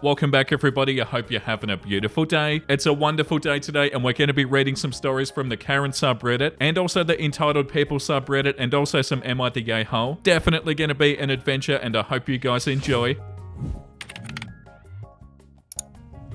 Welcome back everybody, I hope you're having a beautiful day. It's a wonderful day today and we're going to be reading some stories from the Karen subreddit and also the Entitled People subreddit and also some Am I the A-hole. Definitely going to be an adventure and I hope you guys enjoy.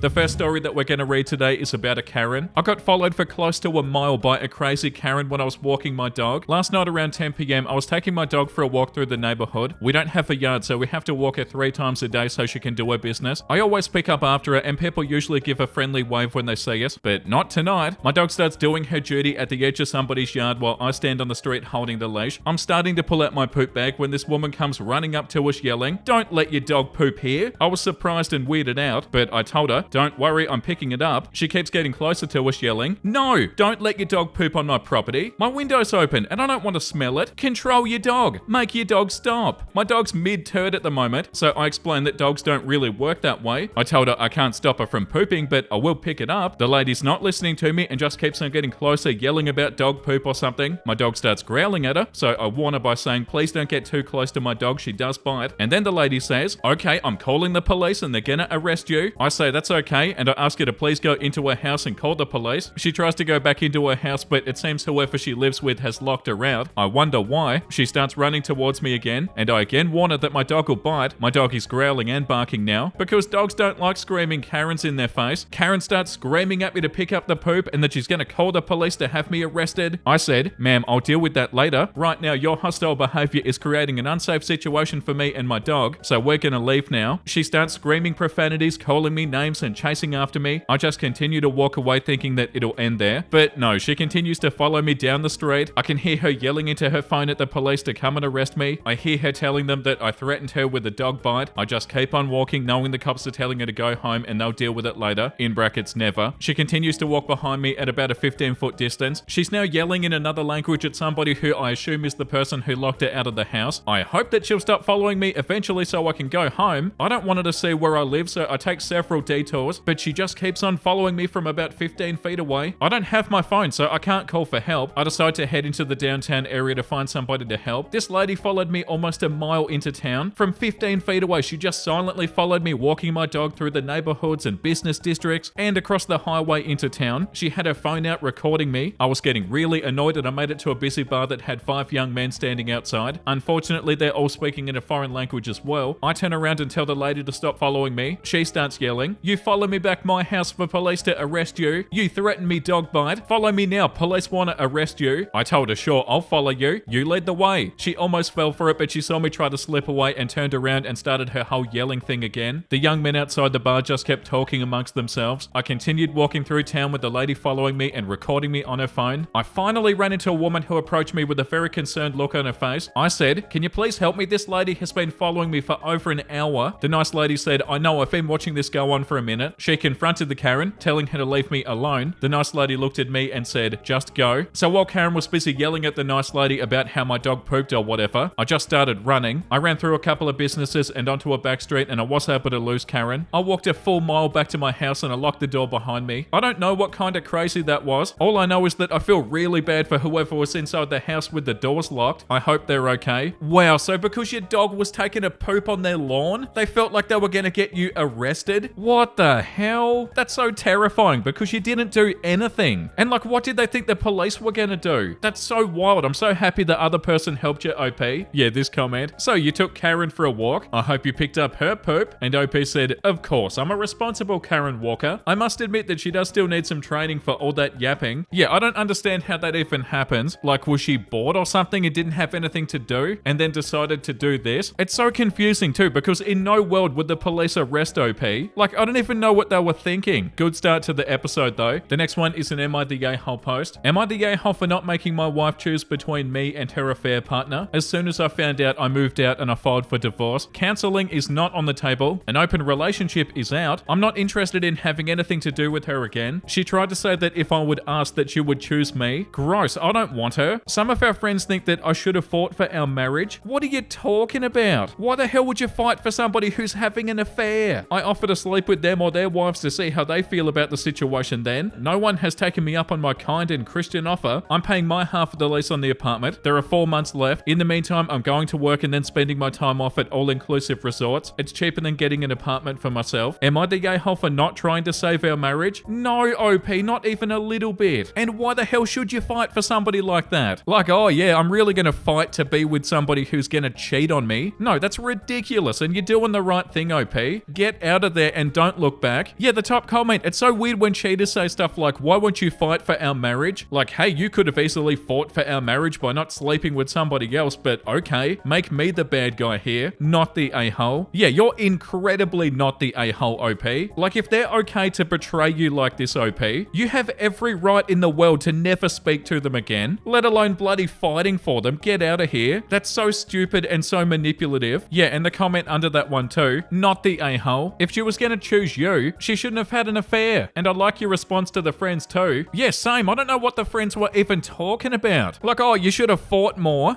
The first story that we're going to read today is about a Karen. I got followed for close to a mile by a crazy Karen when I was walking my dog. Last night around 10 p.m, I was taking my dog for a walk through the neighborhood. We don't have a yard, so we have to walk her 3 times a day so she can do her business. I always pick up after her and people usually give a friendly wave when they see us, but not tonight. My dog starts doing her duty at the edge of somebody's yard while I stand on the street holding the leash. I'm starting to pull out my poop bag when this woman comes running up to us yelling, "Don't let your dog poop here." I was surprised and weirded out, but I told her, "Don't worry, I'm picking it up." She keeps getting closer to us yelling, "No, don't let your dog poop on my property. My window's open and I don't want to smell it. Control your dog. Make your dog stop." My dog's mid-turd at the moment, so I explained that dogs don't really work that way. I told her I can't stop her from pooping, but I will pick it up. The lady's not listening to me and just keeps on getting closer, yelling about dog poop or something. My dog starts growling at her, so I warn her by saying, "Please don't get too close to my dog, she does bite." And then the lady says, "Okay, I'm calling the police and they're gonna arrest you." I say that's okay, and I ask her to please go into her house and call the police. She tries to go back into her house, but it seems whoever she lives with has locked her out. I wonder why. She starts running towards me again, and I again warn her that my dog will bite. My dog is growling and barking now. Because dogs don't like screaming Karens in their face, Karen starts screaming at me to pick up the poop and that she's gonna call the police to have me arrested. I said, "Ma'am, I'll deal with that later. Right now, your hostile behavior is creating an unsafe situation for me and my dog, so we're gonna leave now." She starts screaming profanities, calling me names and chasing after me. I just continue to walk away thinking that it'll end there. But no, she continues to follow me down the street. I can hear her yelling into her phone at the police to come and arrest me. I hear her telling them that I threatened her with a dog bite. I just keep on walking knowing the cops are telling her to go home and they'll deal with it later. In brackets, never. She continues to walk behind me at about a 15-foot distance. She's now yelling in another language at somebody who I assume is the person who locked her out of the house. I hope that she'll stop following me eventually so I can go home. I don't want her to see where I live, so I take several detours, but she just keeps on following me from about 15 feet away. I don't have my phone, so I can't call for help. I decide to head into the downtown area to find somebody to help. This lady followed me almost a mile into town. From 15 feet away, she just silently followed me, walking my dog through the neighborhoods and business districts and across the highway into town. She had her phone out recording me. I was getting really annoyed and I made it to a busy bar that had 5 young men standing outside. Unfortunately, they're all speaking in a foreign language as well. I turn around and tell the lady to stop following me. She starts yelling, "You follow me back my house for police to arrest you. You threatened me dog bite. Follow me now. Police want to arrest you." I told her, "Sure, I'll follow you. You lead the way." She almost fell for it, but she saw me try to slip away and turned around and started her whole yelling thing again. The young men outside the bar just kept talking amongst themselves. I continued walking through town with the lady following me and recording me on her phone. I finally ran into a woman who approached me with a very concerned look on her face. I said, "Can you please help me? This lady has been following me for over an hour." The nice lady said, "I know, I've been watching this go on for a minute." She confronted the Karen, telling her to leave me alone. The nice lady looked at me and said, "Just go." So while Karen was busy yelling at the nice lady about how my dog pooped or whatever, I just started running. I ran through a couple of businesses and onto a back street and I was able to lose Karen. I walked a full mile back to my house and I locked the door behind me. I don't know what kind of crazy that was. All I know is that I feel really bad for whoever was inside the house with the doors locked. I hope they're okay. Wow, so because your dog was taking a poop on their lawn, they felt like they were gonna get you arrested? What the hell? That's so terrifying because you didn't do anything. And like, what did they think the police were gonna do? That's so wild. I'm so happy the other person helped you, OP. Yeah, this comment. "So you took Karen for a walk? I hope you picked up her poop." And OP said, "Of course, I'm a responsible Karen walker. I must admit that she does still need some training for all that yapping." Yeah, I don't understand how that even happens. Like, was she bored or something and didn't have anything to do and then decided to do this? It's so confusing too, because in no world would the police arrest OP. Like, I don't even know what they were thinking. Good start to the episode though. The next one is an Am I the A-hole post. "Am I the A-hole for not making my wife choose between me and her affair partner? As soon as I found out, I moved out and I filed for divorce. Counseling is not on the table. An open relationship is out. I'm not interested in having anything to do with her again. She tried to say that if I would ask that she would choose me. Gross, I don't want her. Some of our friends think that I should have fought for our marriage. What are you talking about? Why the hell would you fight for somebody who's having an affair? I offer to sleep with them or their wives to see how they feel about the situation then. No one has taken me up on my kind and Christian offer. I'm paying my half of the lease on the apartment. There are 4 months left. In the meantime, I'm going to work and then spending my time off at all-inclusive resorts. It's cheaper than getting an apartment for myself. Am I the a-hole for not trying to save our marriage? No, OP, not even a little bit. And why the hell should you fight for somebody like that? Like, oh yeah, I'm really gonna fight to be with somebody who's gonna cheat on me? No, that's ridiculous, and you're doing the right thing, OP. Get out of there and don't look back. Yeah, the top comment, it's so weird when cheaters say stuff like, why won't you fight for our marriage? Like, hey, you could have easily fought for our marriage by not sleeping with somebody else, but okay, make me the bad guy here, not the a-hole. Yeah, you're incredibly not the a-hole, OP. Like, if they're okay to betray you like this, OP, you have every right in the world to never speak to them again, let alone bloody fighting for them. Get out of here. That's so stupid and so manipulative. Yeah, and the comment under that one too, not the a-hole. If she was gonna choose you, she shouldn't have had an affair. And I like your response to the friends too. Yeah, same. I don't know what the friends were even talking about. Like, oh, you should have fought more.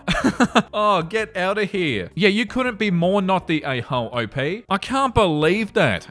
Oh, get out of here. Yeah, you couldn't be more not the a-hole, OP. I can't believe that.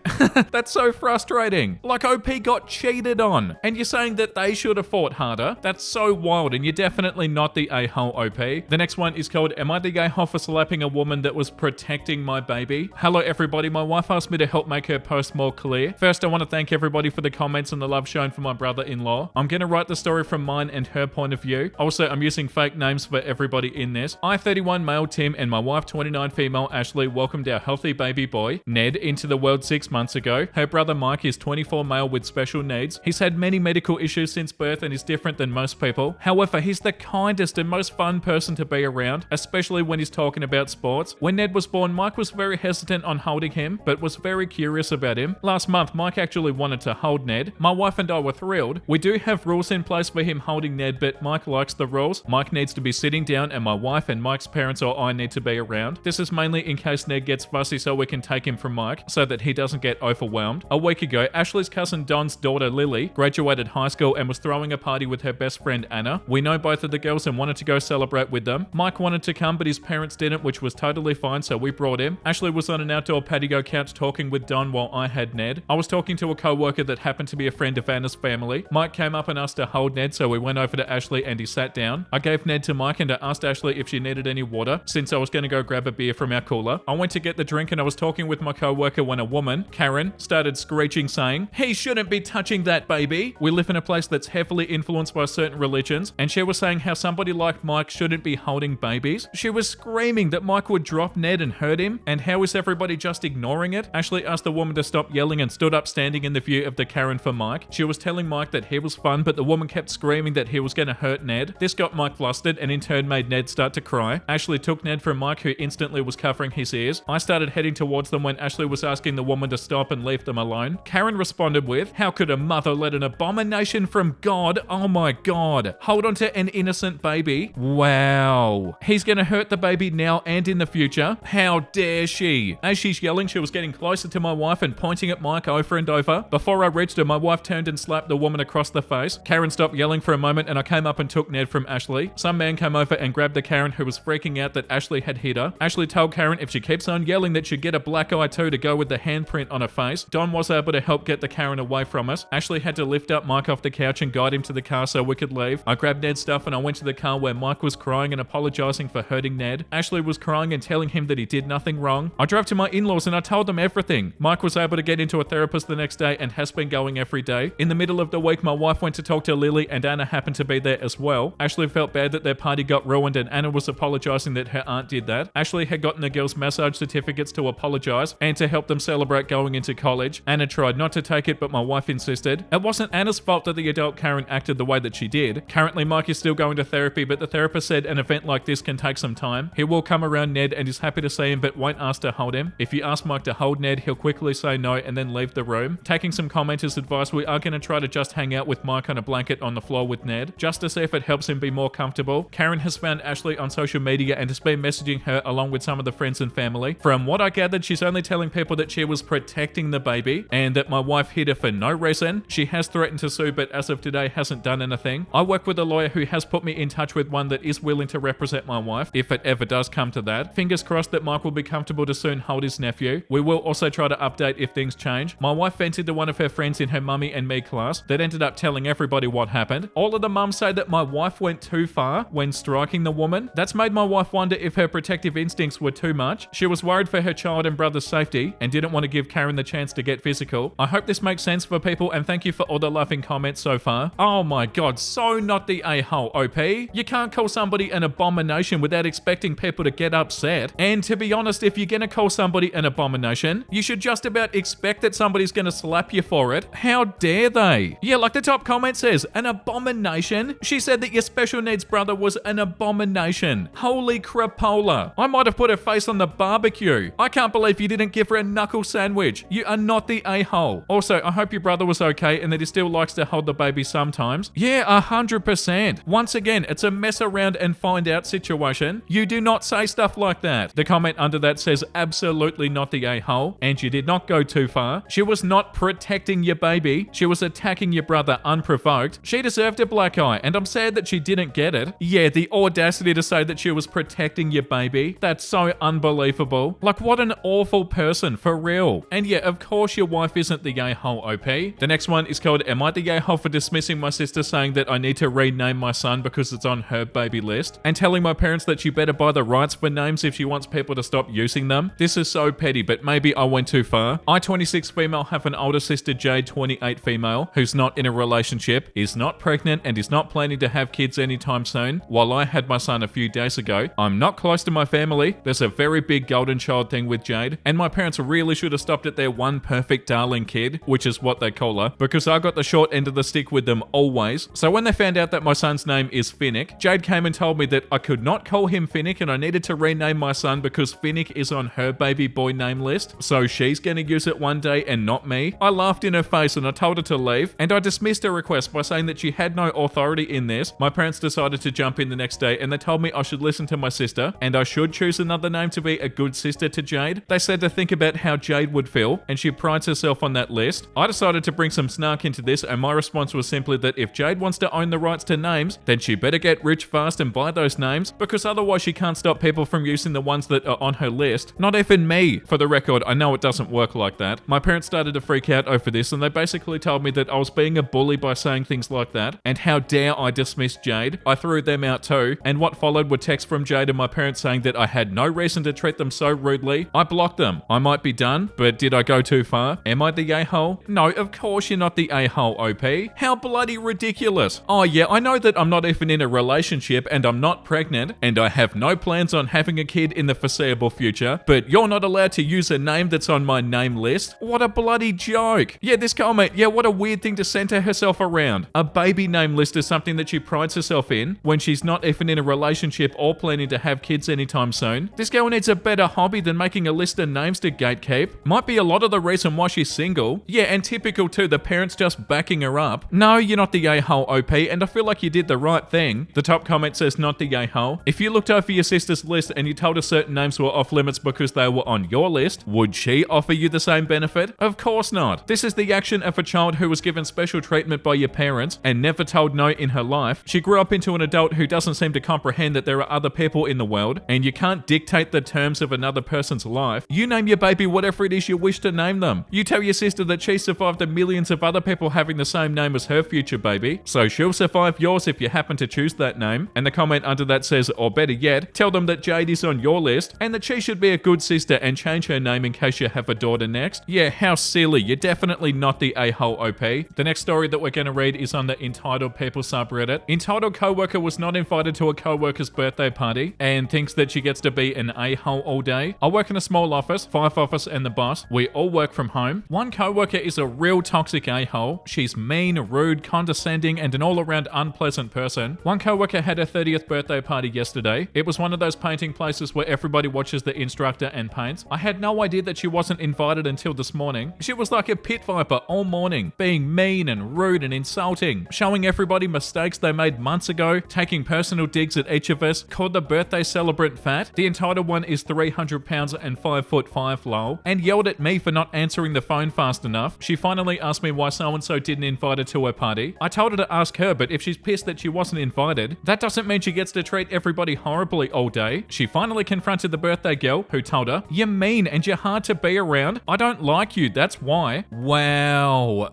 That's so frustrating. Like, OP got cheated on, and you're saying that they should have fought harder? That's so wild, and you're definitely not the a-hole, OP. The next one is called, am I the a-hole for slapping a woman that was protecting my baby? Hello everybody, my wife asked me to help make her post more clear. First, I want to thank everybody for the comments and the love shown for my brother-in-law. I'm gonna write the story from mine and her point of view. Also, I'm using fake names for everybody in this. I, 31 male Tim, and my wife, 29 female Ashley, welcomed our healthy baby boy, Ned, into the world 6 months ago. Her brother Mike is 24 male with special needs. He's had many medical issues since birth and is different than most people. However, he's the kindest and most fun person to be around, especially when he's talking about sports. When Ned was born, Mike was very hesitant on holding him, but was very curious about him. Last month, Mike actually wanted to hold Ned. My wife and I were thrilled. We do have rules in place for him holding Ned, but Mike likes the rules. Mike needs to be sitting down and my wife and Mike's parents or I need to be around. This is mainly in case Ned gets fussy so we can take him from Mike so that he doesn't get overwhelmed. A week ago, Ashley's cousin Don's daughter Lily graduated high school and was throwing a party with her best friend Anna. We know both of the girls and wanted to go celebrate with them. Mike wanted to come, but his parents didn't, which was totally fine, so we brought him. Ashley was on an outdoor patio couch talking with Don while I had Ned. I was talking to a co-worker that happened to be a friend of Anna's family. Mike came up and asked to hold Ned, so we went over to Ashley and he sat down. I gave Ned to Mike and I asked Ashley if she needed any water, since I was going to go grab a beer from our cooler. I went to get the drink and I was talking with my co-worker when a woman, Karen, started screeching saying, "He shouldn't be touching that baby." We live in a place that's heavily influenced by certain religions, and she was saying how somebody like Mike shouldn't be holding babies. She was screaming that Mike would drop Ned and hurt him, and how is everybody just ignoring it? Ashley asked the woman to stop yelling and stood up standing in the view of the Karen for Mike. She was telling Mike that he was fun, but the woman kept screaming that he was going to hurt Ned. This got Mike flustered and in turn made Ned start to cry. Ashley took Ned from Mike, who instantly was covering his ears. I started heading towards them when Ashley was asking the woman to stop and leave them alone. Karen responded with, "How could a mother let an abomination from God, oh my God, hold on to an innocent baby? Wow. He's gonna hurt the baby now and in the future. How dare she?" As she's yelling, she was getting closer to my wife and pointing at Mike over and over. Before I reached her, my wife turned and slapped the woman across the face. Karen stopped yelling for a moment and I came up and took Ned from Ashley. Some man came over and grabbed the Karen who was freaking out that Ashley had hit her. Ashley told Karen if she keeps on yelling that she'd get a black eye too to go with the handprint on her face. Don was able to help get the Karen away from us. Ashley had to lift up Mike off the couch and guide him to the car so we could leave. I grabbed Ned's stuff and I went to the car where Mike was crying and apologizing for hurting Ned. Ashley was crying and telling him that he did nothing wrong. I drove to my in-laws and I told them everything. Mike was able to get into a therapist the next day and has been going every day. In the middle of the week, my wife went to talk to Lily and Anna happened to be there as well. Ashley felt bad that their party got ruined and Anna was apologizing that her aunt did that. Ashley had gotten the girls massage certificates to apologize and to help them celebrate going into college. Anna tried not to take it, but my wife insisted. It wasn't Anna's fault that the adult Karen acted the way that she did. Currently, Mike is still going to therapy, but the therapist said an event like this can take some time. He will come around Ned and is happy to see him, but won't ask to hold him. If you ask Mike to hold Ned, he'll quickly say no and then leave the room. Taking some commenters' advice, we are going to try to just hang out with Mike on a blanket on the floor with Ned, just to see if it helps him be more comfortable. Karen has found Ashley on social media and has been messaging her along with some of the friends and family. From what I gathered, she's only telling people that she was protecting the baby and that my wife hit her for no reason. She has threatened to sue, but as of today hasn't done anything. I work with a lawyer who has put me in touch with one that is willing to represent my wife, if it ever does come to that. Fingers crossed that Mike will be comfortable to soon hold his nephew. We will also try to update if things things change. My wife vented to one of her friends in her mummy and me class that ended up telling everybody what happened. All of the mums say that my wife went too far when striking the woman. That's made my wife wonder if her protective instincts were too much. She was worried for her child and brother's safety and didn't want to give Karen the chance to get physical. I hope this makes sense for people, and thank you for all the loving comments so far. Oh my god, so not the a-hole, OP. You can't call somebody an abomination without expecting people to get upset. And to be honest, if you're gonna call somebody an abomination, you should just about expect that somebody's gonna slap you for it. How dare they? Yeah, like the top comment says, an abomination? She said that your special needs brother was an abomination. Holy crapola. I might have put her face on the barbecue. I can't believe you didn't give her a knuckle sandwich. You are not the a-hole. Also, I hope your brother was okay and that he still likes to hold the baby sometimes. Yeah, 100%. Once again, it's a mess around and find out situation. You do not say stuff like that. The comment under that says absolutely not the a-hole, and you did not go too far. She was not protecting your baby. She was attacking your brother unprovoked. She deserved a black eye, and I'm sad that she didn't get it. Yeah, the audacity to say that she was protecting your baby. That's so unbelievable. Like, what an awful person, for real. And yeah, of course your wife isn't the a-hole, OP. The next one is called, am I the a-hole for dismissing my sister saying that I need to rename my son because it's on her baby list, and telling my parents that she better buy the rights for names if she wants people to stop using them? This is so petty, but maybe I went too far. I, 26 female, have an older sister, Jade, 28 female, who's not in a relationship, is not pregnant, and is not planning to have kids anytime soon, while I had my son a few days ago. I'm not close to my family. There's a very big golden child thing with Jade, and my parents really should have stopped at their one perfect darling kid, which is what they call her, because I got the short end of the stick with them always. So when they found out that my son's name is Finnick, Jade came and told me that I could not call him Finnick and I needed to rename my son because Finnick is on her baby boy name list, so she's gonna use it one day and not me. I laughed in her face and I told her to leave, and I dismissed her request by saying that she had no authority in this. My parents decided to jump in the next day and they told me I should listen to my sister and I should choose another name to be a good sister to Jade. They said to think about how Jade would feel, and she prides herself on that list. I decided to bring some snark into this, and my response was simply that if Jade wants to own the rights to names, then she better get rich fast and buy those names, because otherwise she can't stop people from using the ones that are on her list. Not even me. For the record, I know it doesn't work like that. My parents started to freak out over this, and they basically told me that I was being a bully by saying things like that, and how dare I dismiss Jade. I threw them out too, and what followed were texts from Jade and my parents saying that I had no reason to treat them so rudely. I blocked them. I might be done, but did I go too far? Am I the a-hole? No, of course you're not the a-hole, OP. How bloody ridiculous. Oh yeah, I know that I'm not even in a relationship and I'm not pregnant and I have no plans on having a kid in the foreseeable future, but you're not allowed to use a name that's on my name list? What a bloody joke. Yeah, this comment, yeah, what a weird thing to center herself around. A baby name list is something that she prides herself in when she's not even in a relationship or planning to have kids anytime soon. This girl needs a better hobby than making a list of names to gatekeep. Might be a lot of the reason why she's single. Yeah, and typical too, the parents just backing her up. No, you're not the a-hole, OP, and I feel like you did the right thing. The top comment says not the a-hole. If you looked over your sister's list and you told her certain names were off limits because they were on your list, would she offer you the same benefit? Of course not. This is the action of a child who was given special treatment by your parents and never told no in her life. She grew up into an adult who doesn't seem to comprehend that there are other people in the world and you can't dictate the terms of another person's life. You name your baby whatever it is you wish to name them. You tell your sister that she survived the millions of other people having the same name as her future baby, so she'll survive yours if you happen to choose that name. And the comment under that says, or better yet, tell them that Jade is on your list and that she should be a good sister and change her name in case you have a daughter next. Yeah, how silly. You're definitely not the a-hole, OP. The next story that we're going to read is on the Entitled People subreddit. Entitled coworker was not invited to a coworker's birthday party and thinks that she gets to be an a-hole all day. I work in a small office, 5 of us and the boss. We all work from home. One coworker is a real toxic a-hole. She's mean, rude, condescending, and an all-around unpleasant person. One coworker had her 30th birthday party yesterday. It was one of those painting places where everybody watches the instructor and paints. I had no idea that she wasn't invited until this morning. She was like a pit viper all morning, being mean and rude and insulting, showing everybody mistakes they made months ago, taking personal digs at each of us, called the birthday celebrant fat. The entitled one is 300 pounds and 5'5" lol, and yelled at me for not answering the phone fast enough. She finally asked me why so-and-so didn't invite her to her party. I told her to ask her, but if she's pissed that she wasn't invited, that doesn't mean she gets to treat everybody horribly all day. She finally confronted the birthday girl, who told her, "You're mean and you're hard to be around. I don't like you, that's why. Wow.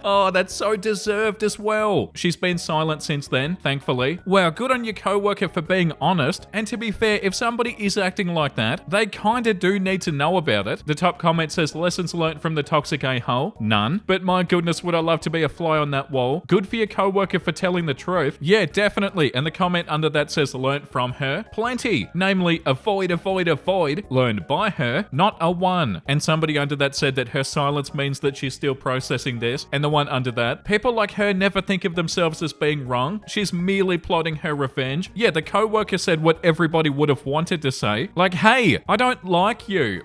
Oh, that's so deserved as well. She's been silent since then, thankfully. Wow, good on your coworker for being honest. And to be fair, if somebody is acting like that, they kinda do need to know about it. The top comment says, lessons learned from the toxic a-hole. None. But my goodness, would I love to be a fly on that wall. Good for your coworker for telling the truth. Yeah, definitely. And the comment under that says, learnt from her. Plenty. Namely, avoid, avoid, avoid. Learned by her, not a 1. And somebody under that said that her silence means that she's still processing this. And the one under that, people like her never think of themselves as being wrong. She's merely plotting her revenge. Yeah, the coworker said what everybody would have wanted to say. Like, hey, I don't like you.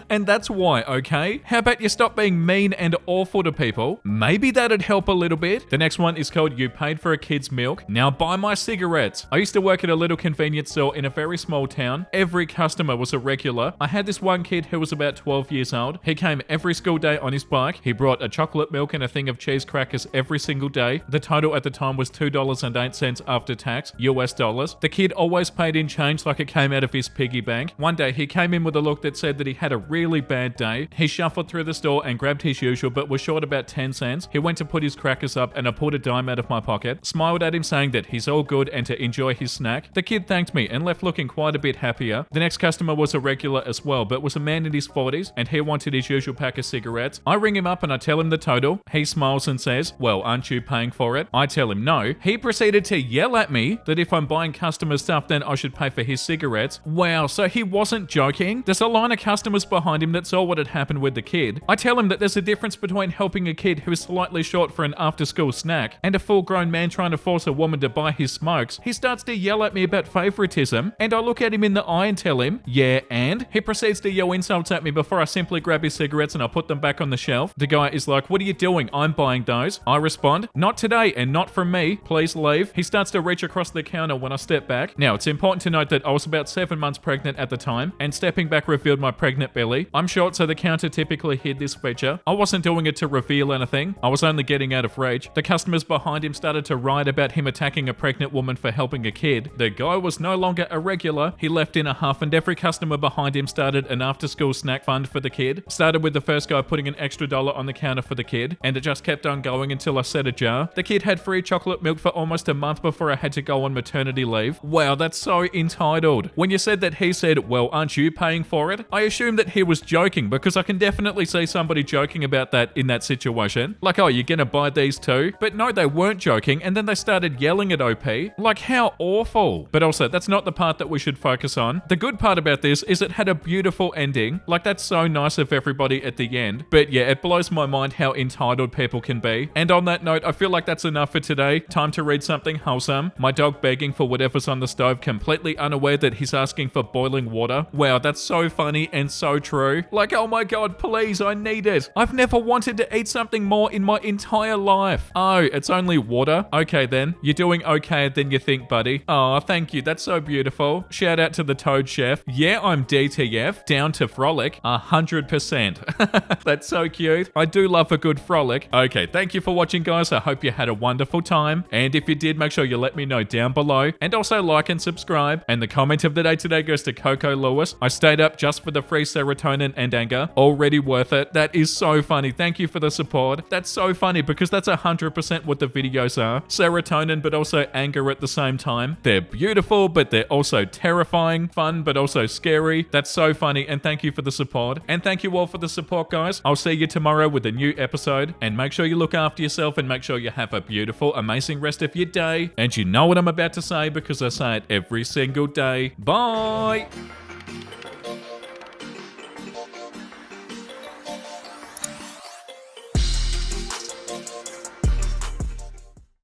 And that's why, okay? How about you stop being mean and awful to people? Maybe that'd help a little bit. The next one is called You Paid for a Kid's Milk. Now buy my cigarettes. I used to work at a little convenience store in a very small town. Every customer was a regular. I had this one kid who was about 12 years old. He came every school day on his bike. He brought a chocolate milk and a thing of cheese crackers every single day. The total at the time was $2.08 after tax, US dollars. The kid always paid in change like it came out of his piggy bank. One day he came in with a look that said that he had a really bad day. He shuffled through the store and grabbed his usual but was short about 10 cents. He went to put his crackers up and I pulled a dime out of my pocket, smiled at him saying that he's all good and to enjoy his snack. The kid thanked me and left looking quite a bit happier. The next customer was a regular as well, but was a man in his 40s and he wanted his usual pack of cigarettes. I ring him up and I tell him the total. He smiles and says, well, aren't you paying for it? I tell him no. He proceeded to yell at me that if I'm buying customer stuff, then I should pay for his cigarettes. Wow, so he wasn't joking? There's a line of customers behind him that saw what had happened with the kid. I tell him that there's a difference between helping a kid who is slightly short for an after-school snack and a full-grown man trying to force a woman to buy his smokes. He starts to yell at me about favoritism, and I look at him in the eye and tell him, yeah, and? He proceeds to yell insults at me before I simply grab his cigarettes and I put them back on the shelf. The guy is like, what are you doing? I'm buying those. I respond, not today and not from me. Please leave. He starts to reach across the counter when I step back. Now, it's important to note that I was about 7 months pregnant at the time, and stepping back revealed my pregnant belly. I'm short, so the counter typically hid this feature. I wasn't doing it to reveal anything. I was only getting out of rage. The customers behind him started to riot about him attacking a pregnant woman for helping a kid. The guy was no longer a regular. He left in a huff, and every customer behind him started an after-school snack fund for the kid. Started with the first guy putting an extra $1 on the counter for the kid, and it just kept on going until I set a jar. The kid had free chocolate milk for almost a month before I had to go on maternity leave. Wow, that's so entitled. When you said that he said, well, aren't you paying for it? I assumed that he was joking, because I can definitely see somebody joking about that in that situation. Like, oh, you're gonna buy these too? But no, they weren't joking, and then they started yelling at OP. Like, how awful. But also, that's not the part that we should focus on. The good part about this is it had a beautiful ending. Like, that's so nice of everybody at the end. But yeah, it blows my mind how entitled people can be. And on that note, I feel like that's enough for today. Time to read something wholesome. My dog begging for whatever's on the stove, completely unaware that he's asking for boiling water. Wow, that's so funny and so true. Like, oh my god, please, I need it. I've never wanted to eat something more in my entire life. Oh, it's only water? Okay then. You're doing okay than you think, buddy. Oh, thank you. That's so beautiful. Shout out to the Toad Chef. Yeah, I'm DTF. Down to frolic. 100%. That's so cute. I do love a good frolic. Okay, thank you for watching, guys. I hope you had a wonderful time. And if you did, make sure you let me know down below. And also like and subscribe. And the comment of the day today goes to Coco Lewis. I stayed up just for the free serotonin and anger. Already worth it. That is so funny. Thank you for the support. That's so funny because that's 100% what the videos are. Serotonin, but also anger at the same time. They're beautiful, but they're also terrifying. Fun, but also scary. That's so funny. And thank you for the support. And thank you all for the support, guys. I'll see you tomorrow with a new episode. And make sure you look after yourself and make sure you have a beautiful, amazing rest of your day. And you know what I'm about to say because I say it every single day. Bye!